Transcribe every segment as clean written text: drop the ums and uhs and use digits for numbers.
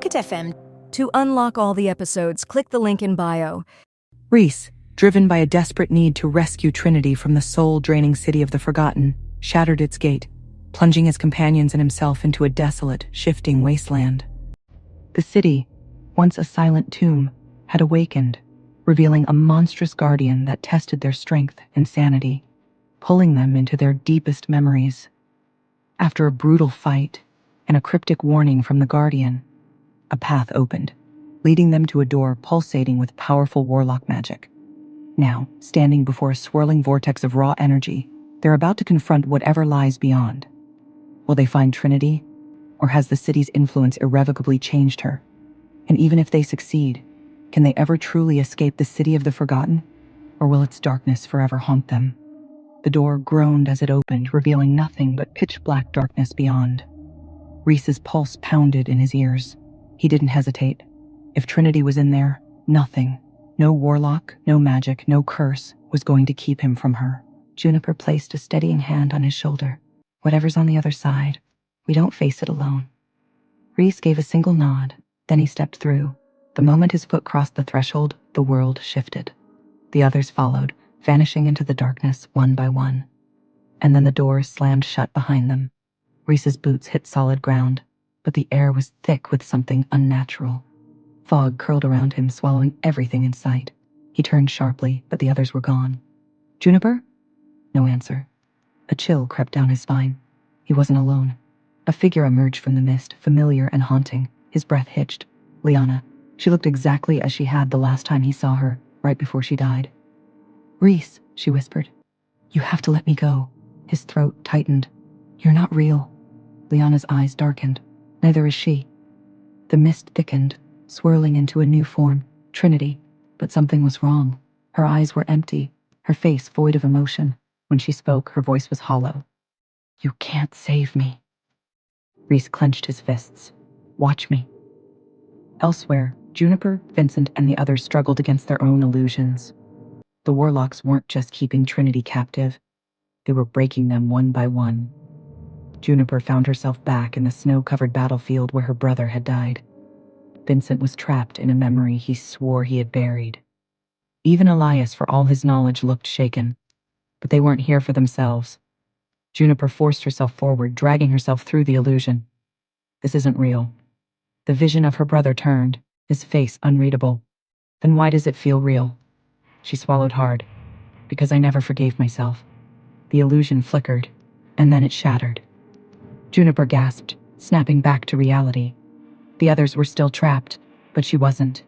Pocket FM. To unlock all the episodes, click the link in bio. Rhys, driven by a desperate need to rescue Trinity from the soul-draining city of the Forgotten, shattered its gate, plunging his companions and himself into a desolate, shifting wasteland. The city, once a silent tomb, had awakened, revealing a monstrous guardian that tested their strength and sanity, pulling them into their deepest memories. After a brutal fight and a cryptic warning from the guardian, a path opened, leading them to a door pulsating with powerful warlock magic. Now, standing before a swirling vortex of raw energy, they're about to confront whatever lies beyond. Will they find Trinity, or has the city's influence irrevocably changed her? And even if they succeed, can they ever truly escape the city of the Forgotten, or will its darkness forever haunt them? The door groaned as it opened, revealing nothing but pitch-black darkness beyond. Rhys's pulse pounded in his ears. He didn't hesitate. If Trinity was in there, nothing, no warlock, no magic, no curse, was going to keep him from her. Juniper placed a steadying hand on his shoulder. Whatever's on the other side, we don't face it alone. Rhys gave a single nod, then he stepped through. The moment his foot crossed the threshold, the world shifted. The others followed, vanishing into the darkness one by one. And then the doors slammed shut behind them. Rhys's boots hit solid ground, but the air was thick with something unnatural. Fog curled around him, swallowing everything in sight. He turned sharply, but the others were gone. Juniper? No answer. A chill crept down his spine. He wasn't alone. A figure emerged from the mist, familiar and haunting. His breath hitched. Liana. She looked exactly as she had the last time he saw her, right before she died. Rhys, she whispered. You have to let me go. His throat tightened. You're not real. Liana's eyes darkened. Neither is she. The mist thickened, swirling into a new form, Trinity. But something was wrong. Her eyes were empty, her face void of emotion. When she spoke, her voice was hollow. You can't save me. Rhys clenched his fists. Watch me. Elsewhere, Juniper, Vincent, and the others struggled against their own illusions. The warlocks weren't just keeping Trinity captive. They were breaking them one by one. Juniper found herself back in the snow-covered battlefield where her brother had died. Vincent was trapped in a memory he swore he had buried. Even Elias, for all his knowledge, looked shaken. But they weren't here for themselves. Juniper forced herself forward, dragging herself through the illusion. This isn't real. The vision of her brother turned, his face unreadable. Then why does it feel real? She swallowed hard. Because I never forgave myself. The illusion flickered, and then it shattered. Juniper gasped, snapping back to reality. The others were still trapped, but she wasn't.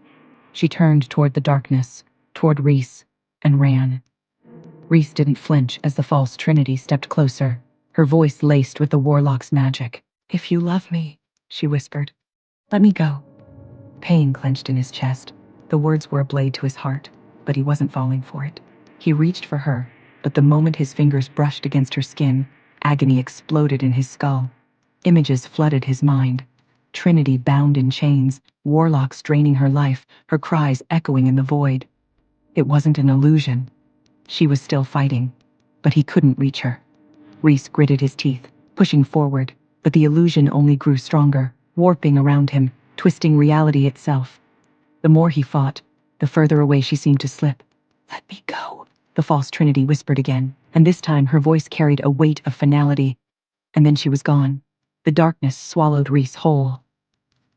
She turned toward the darkness, toward Rhys, and ran. Rhys didn't flinch as the false Trinity stepped closer, her voice laced with the warlock's magic. If you love me, she whispered, let me go. Pain clenched in his chest. The words were a blade to his heart, but he wasn't falling for it. He reached for her, but the moment his fingers brushed against her skin, agony exploded in his skull. Images flooded his mind. Trinity bound in chains, warlocks draining her life, her cries echoing in the void. It wasn't an illusion. She was still fighting, but he couldn't reach her. Rhys gritted his teeth, pushing forward, but the illusion only grew stronger, warping around him, twisting reality itself. The more he fought, the further away she seemed to slip. Let me go, the false Trinity whispered again, and this time her voice carried a weight of finality. And then she was gone. The darkness swallowed Rhys whole.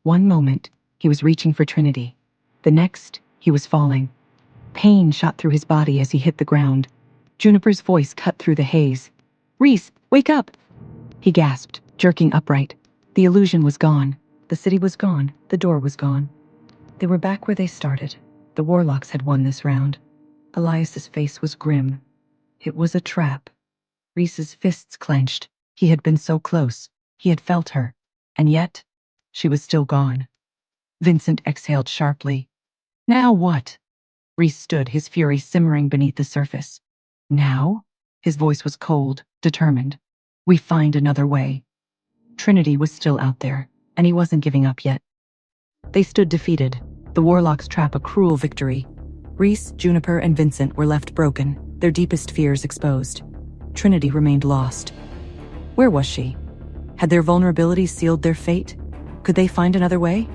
One moment, he was reaching for Trinity. The next, he was falling. Pain shot through his body as he hit the ground. Juniper's voice cut through the haze. Rhys, wake up! He gasped, jerking upright. The illusion was gone. The city was gone. The door was gone. They were back where they started. The warlocks had won this round. Elias's face was grim. It was a trap. Rhys's fists clenched. He had been so close. He had felt her. And yet, she was still gone. Vincent exhaled sharply. Now what? Rhys stood, his fury simmering beneath the surface. Now? His voice was cold, determined. We find another way. Trinity was still out there, and he wasn't giving up yet. They stood defeated, the warlocks trap a cruel victory. Rhys, Juniper, and Vincent were left broken, their deepest fears exposed. Trinity remained lost. Where was she? Had their vulnerabilities sealed their fate? Could they find another way?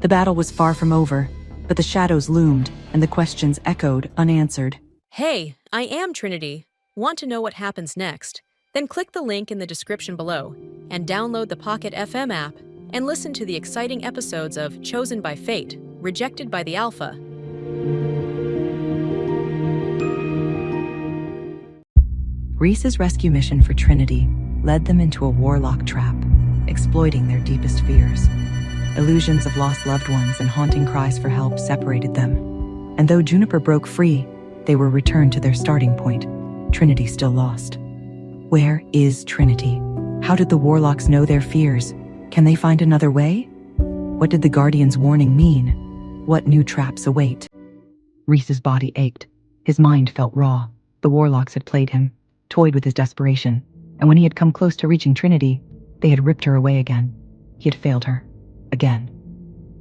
The battle was far from over, but the shadows loomed and the questions echoed unanswered. Hey, I am Trinity. Want to know what happens next? Then click the link in the description below and download the Pocket FM app and listen to the exciting episodes of Chosen by Fate, Rejected by the Alpha. Reese's rescue mission for Trinity led them into a warlock trap, exploiting their deepest fears. Illusions of lost loved ones and haunting cries for help separated them. And though Juniper broke free, they were returned to their starting point. Trinity still lost. Where is Trinity? How did the warlocks know their fears? Can they find another way? What did the Guardian's warning mean? What new traps await? Reese's body ached. His mind felt raw. The warlocks had played him, toyed with his desperation, and when he had come close to reaching Trinity, they had ripped her away again. He had failed her. Again.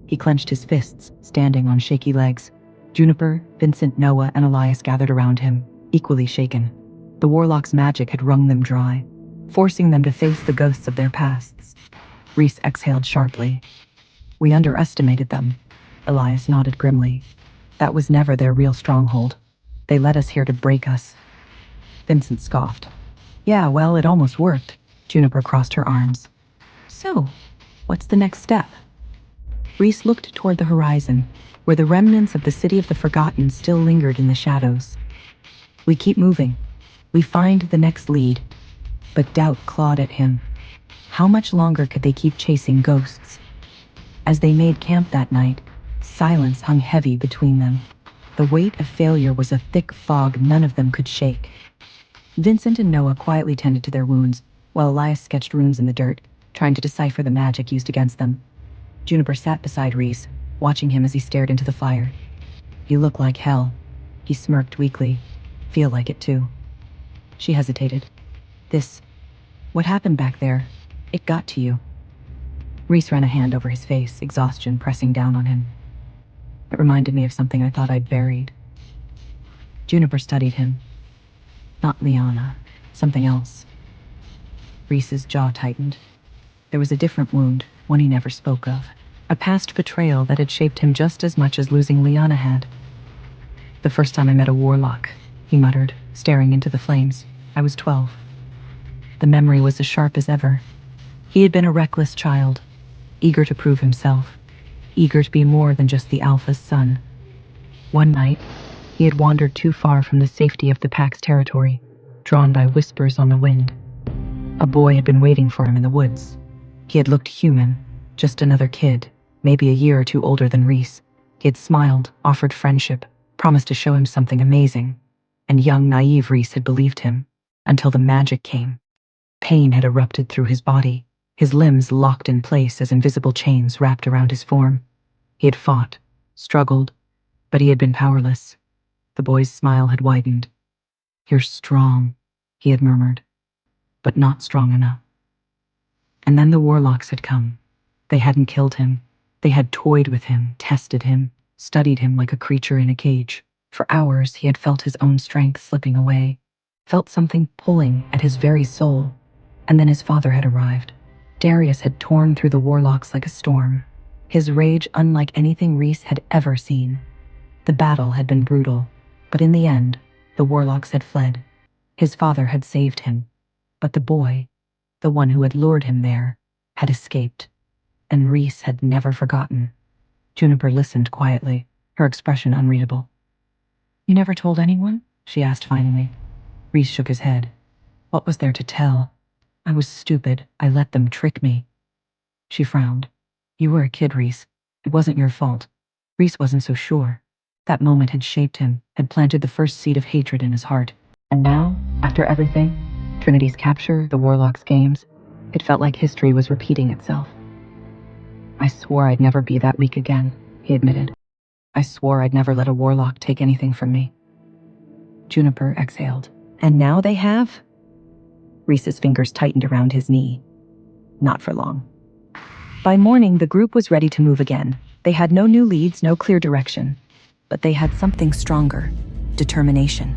He clenched his fists, standing on shaky legs. Juniper, Vincent, Noah, and Elias gathered around him, equally shaken. The warlock's magic had wrung them dry, forcing them to face the ghosts of their pasts. Reese exhaled sharply. We underestimated them. Elias nodded grimly. That was never their real stronghold. They led us here to break us. Vincent scoffed. Yeah, well, it almost worked. Juniper crossed her arms. So, what's the next step? Reese looked toward the horizon, where the remnants of the city of the Forgotten still lingered in the shadows. We keep moving. We find the next lead. But doubt clawed at him. How much longer could they keep chasing ghosts? As they made camp that night, silence hung heavy between them. The weight of failure was a thick fog none of them could shake. Vincent and Noah quietly tended to their wounds, while Elias sketched runes in the dirt, trying to decipher the magic used against them. Juniper sat beside Reese, watching him as he stared into the fire. You look like hell. He smirked weakly. Feel like it too. She hesitated. What happened back there? It got to you. Reese ran a hand over his face, exhaustion pressing down on him. It reminded me of something I thought I'd buried. Juniper studied him. Not Liana, something else. Reese's jaw tightened. There was a different wound, one he never spoke of. A past betrayal that had shaped him just as much as losing Liana had. The first time I met a warlock, he muttered, staring into the flames. I was 12. The memory was as sharp as ever. He had been a reckless child, eager to prove himself, eager to be more than just the Alpha's son. One night, he had wandered too far from the safety of the Pack's territory, drawn by whispers on the wind. A boy had been waiting for him in the woods. He had looked human, just another kid, maybe a year or two older than Reese. He had smiled, offered friendship, promised to show him something amazing. And young, naive Reese had believed him, until the magic came. Pain had erupted through his body, his limbs locked in place as invisible chains wrapped around his form. He had fought, struggled, but he had been powerless. The boy's smile had widened. You're strong, he had murmured, but not strong enough. And then the warlocks had come. They hadn't killed him. They had toyed with him, tested him, studied him like a creature in a cage. For hours he had felt his own strength slipping away, felt something pulling at his very soul. And then his father had arrived. Darius had torn through the warlocks like a storm, his rage unlike anything Reese had ever seen. The battle had been brutal, but in the end, the warlocks had fled. His father had saved him, but the boy, the one who had lured him there, had escaped, and Reese had never forgotten. Juniper listened quietly, her expression unreadable. You never told anyone? She asked finally. Reese shook his head. What was there to tell? I was stupid. I let them trick me. She frowned. You were a kid, Reese. It wasn't your fault. Reese wasn't so sure. That moment had shaped him, had planted the first seed of hatred in his heart. And now, after everything, Trinity's capture, the Warlock's games, it felt like history was repeating itself. I swore I'd never be that weak again, he admitted. I swore I'd never let a Warlock take anything from me. Juniper exhaled. And now they have? Reese's fingers tightened around his knee. Not for long. By morning, the group was ready to move again. They had no new leads, no clear direction. But they had something stronger. Determination.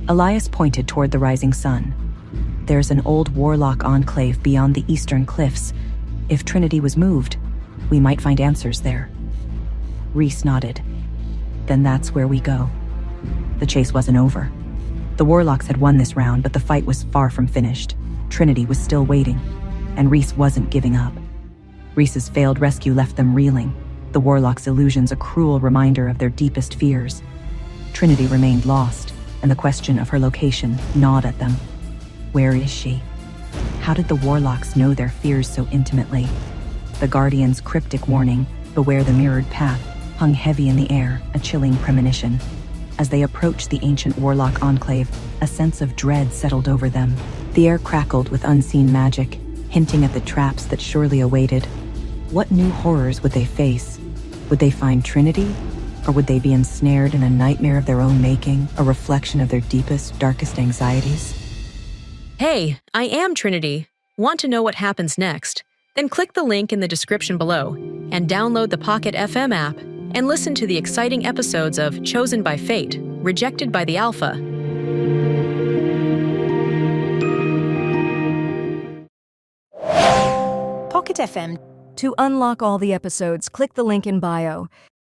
Elias pointed toward the rising sun. There's an old Warlock enclave beyond the eastern cliffs. If Trinity was moved, we might find answers there. Reese nodded. Then that's where we go. The chase wasn't over. The Warlocks had won this round, but the fight was far from finished. Trinity was still waiting, and Reese wasn't giving up. Reese's failed rescue left them reeling, the Warlocks' illusions a cruel reminder of their deepest fears. Trinity remained lost, and the question of her location gnawed at them. Where is she? How did the Warlocks know their fears so intimately? The Guardian's cryptic warning, "Beware the mirrored path," hung heavy in the air, a chilling premonition. As they approached the ancient Warlock enclave, a sense of dread settled over them. The air crackled with unseen magic, hinting at the traps that surely awaited. What new horrors would they face? Would they find Trinity? Or would they be ensnared in a nightmare of their own making, a reflection of their deepest, darkest anxieties? Hey, I am Trinity. Want to know what happens next? Then click the link in the description below and download the Pocket FM app and listen to the exciting episodes of Chosen by Fate, Rejected by the Alpha. Pocket FM. To unlock all the episodes, click the link in bio.